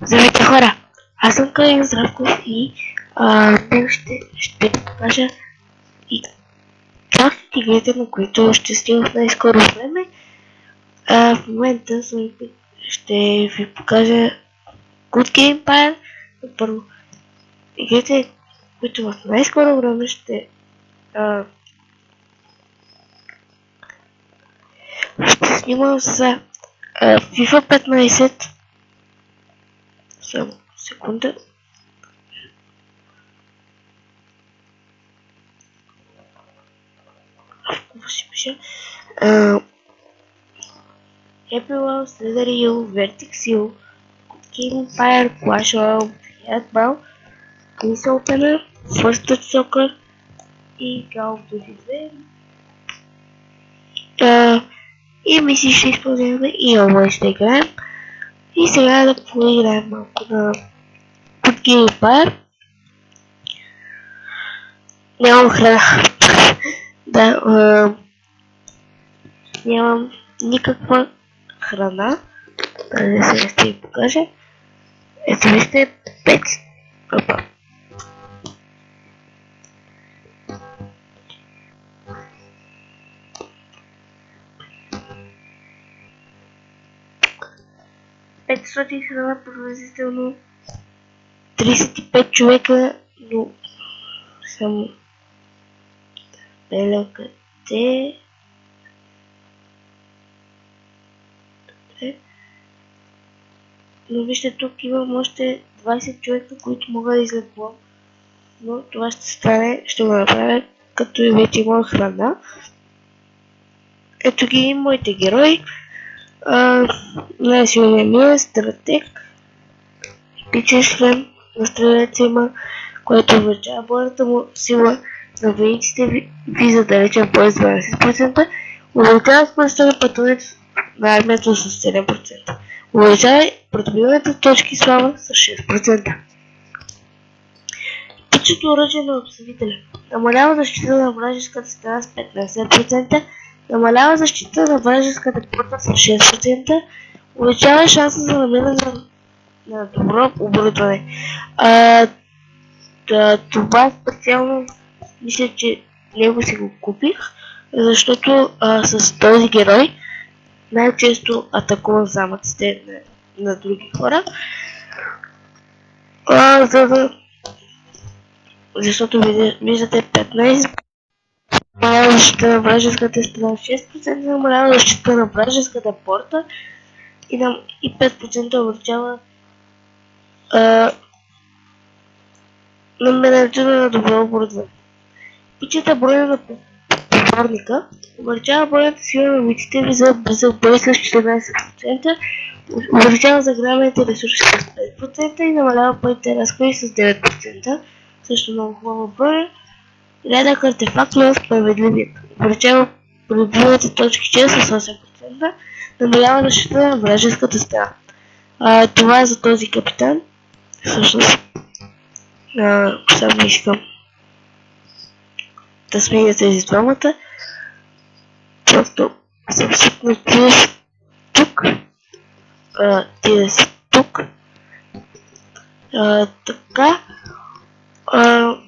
Здравейте хора! Аз съм Калин Здравков и днес ще покажа и част от игрите, на които ще стигна в най-скоро време. В момента ще ви покажа Good Game Empire. Първо, игрите, които в най-скоро време ще снимам са FIFA 15. Само секунда. Какво си пише? Happy Wheels, Leather Hill, Vertex Hill, Good Game Empire, Clash Royale, Handball, Case Opener, First Touch Soccer и Call of Duty 2. И мисии ще използваме и онлайн ще играем. И сега да поиграем малко на Good Game Empire. Нямам храна. Нямам никаква храна. Даже сега ще ви покажа. Ето вижте 5. Опа. Петстотин храна приблизително 35 човека, но само белякате. Но вижте, тук имам още 20 човека, които могат да излекувам. Но това ще стане, ще го направя, като и вече имам храна. Ето ги моите герои. Най-силният ми е стратег. Епичен шлем на стрелец има, което увеличава бойната му сила на войниците ви за далечен бой с 12%. Увеличава скоростта на пътуването на армията с 7%. Увеличава придобиването точки слава с 6%. Епичното оръжие на обсъдителя намалява защита на вражеската стена с 15%. Намалява защита на вражеската порта с 6%. Увеличава шанса за намиране на добро оборудване. Това специално мисля, че него си го купих, защото с този герой най-често атакувам замъците на други хора. Защото виждате 15%. Намалява защита на вражеската стена 6%, намалява защита на вражеската порта и 5% увеличава намирането на добро оборудване. Пичата броя на поборника увеличава бойната сила на войците ви за близък бой с 14%, увеличава заграбените ресурси с 5% и намалява бойните разходи с 9%. Също много хубава броя. Рядък артефакт на справедливият. Увеличава придобиваните точки чрез с 8%. Намалява защита на вражеската стена. Това е за този капитан. Всъщност, само искам да сменя тези двамата. Просто съм сипнал тия тук. Тия си тук. Така.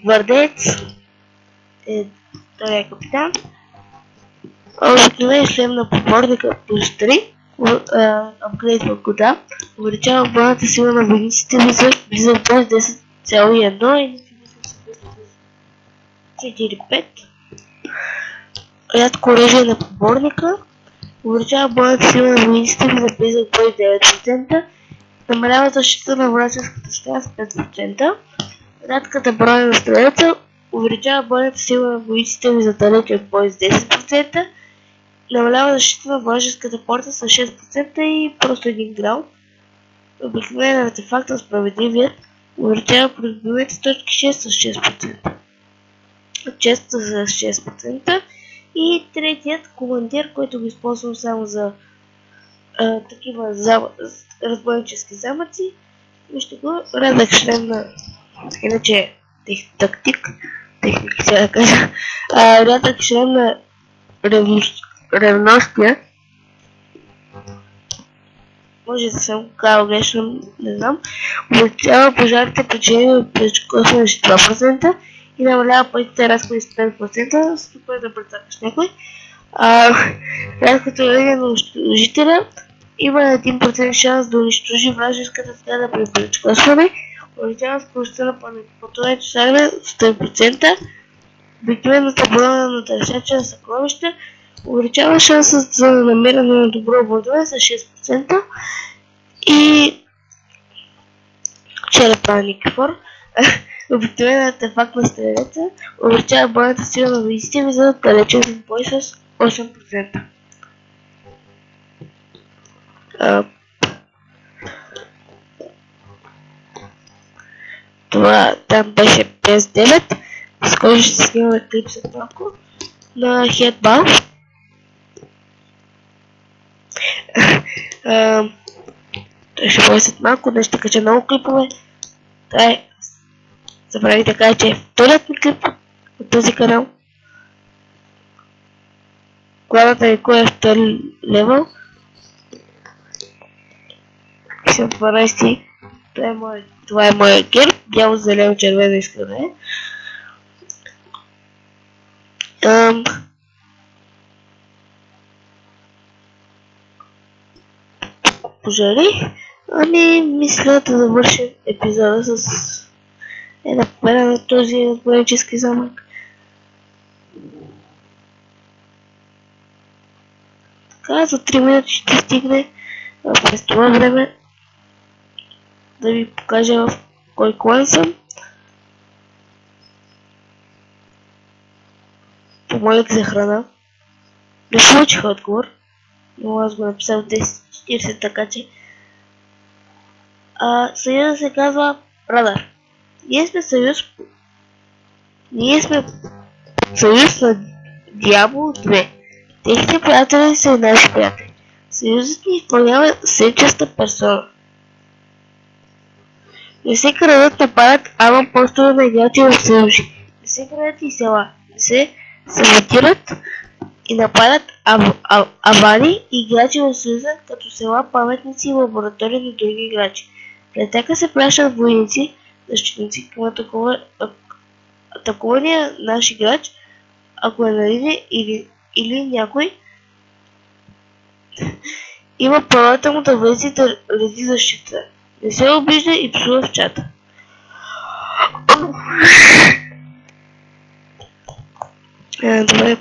Гвардеец е втория капитан. Обикновен шлем на поборника плюс 3. Апгрейдва года. Увеличава бойната сила на войниците ви за близък бой с 10,1 и 4,5. Рядко оръжие на поборника. Увеличава бойната сила на войниците ви за близък бой 9%. Намалява защита на вражеската стена с 5%. Рядката броя на стрелеца увеличава бойната сила на войниците ви за далечен бой с 10%. Намалява защита на вражеската порта с 6% и просто един грал. Обикновен артефакт на справедливият увеличава придобиваните точки 6 с 6%. Често с 6%. И третият командир, който го използвам само за такива разбойнически замъци. Вижте го, рядък шлем на иначе тактик, техники сега да кажа. Рядък шлем на ревностия може да съм казал грешно, не знам, увеличава пожарите причинени от пречкосване с 2% и намалява парите разходи с 5%, супер да прецакаш някой. Рядкото линия на унищожителя има 1% шанс да унищожи вражеската сграда при пречкосване, увеличава скоростта на пътуването с армия с 100%, обикновената броя на търсача на съкровища, увеличава шансът за намиране на добро оборудване с 6% и черепа Никифор, обикновен артефакт на стрелеца, увеличава бойната сила на войниците ви за далечен бой с 8%. Това там беше PS9. Скоро ще снимаме клип след малко на Headball. Той ще бъде след малко, днес ще кача много клипове. Забрави да кажа, че е вторият ми клип от този канал. Главната ми кой е втори левел. И съм 12. Това е моя герб. Бяло, зелено, червено иска да е. Пожари. Ами, мисля да завършим епизода с една победа на този отбранически замък. Така, за 3 минути ще стигне. През това време да ви покажа в кой клан съм. Помолих за храна. Не получих отговор, но аз го написах в 10:40, така че съюза се казва Радар. Ние сме съюз на Дявол 2. Техните приятели са и наши приятели. Съюзът ни изпълнява сенчеста персона. Не се крадат, нападат, ама просто на играчи в съюзи. Не се крадат и села. Не се саботират и нападат авани и играчи в съюза, като села, паметници и лаборатории на други играчи. След така се пращат войници, защитници към атакувания наш играч, ако е нариде или някой има правата му да влезе да реди защита. Не се обижда и псува в чата. Добре,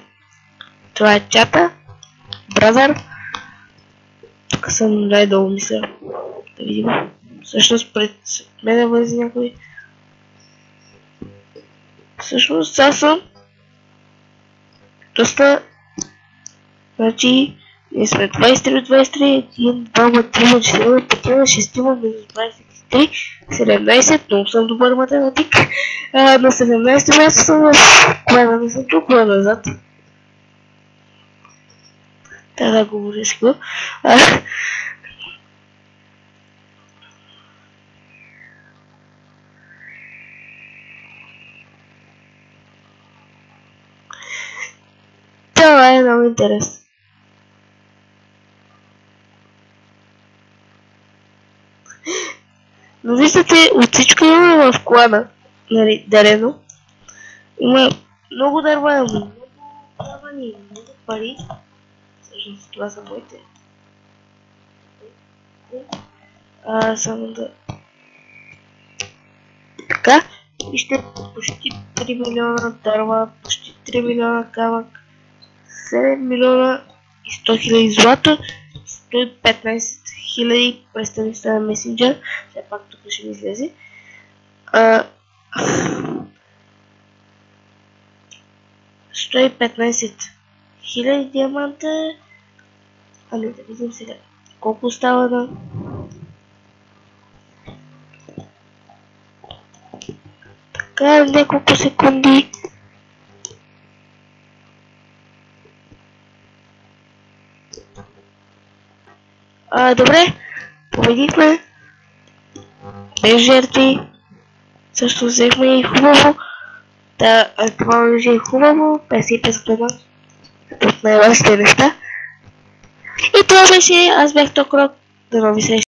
това е чата. Бразър. Тук съм най-долу, мисля. Да видим. Всъщност пред мене влезе някой. Всъщност аз съм доста. Значи ние сме 23 от 23, 1, 2, 3, 4, 5, 6, минус 23, 17, много съм добър математик. На 17 място съм в клана, не съм толкова назад. Да говоря си го. Това е много интересно. Но виждате, от всичко има в клана, нали, дарено. Има много дърва, много плавани, много пари. Всъщност това са моите. Само да... Така, вижте, почти 3 милиона дърва, почти 3 милиона камък, 7 милиона и 100 хиляди злато, 115 хиляди представителства на месенджер. Все пак тук ще ми излезе. 115 хиляди диаманта. Ами да видим сега колко остава на... Така, няколко секунди. Добре, победихме. Без жертви. Също взехме и хубаво. Да, това оръжие е хубаво. 55 глава. От най-важните неща. И това беше. Аз бях Токрок. До нови срещи!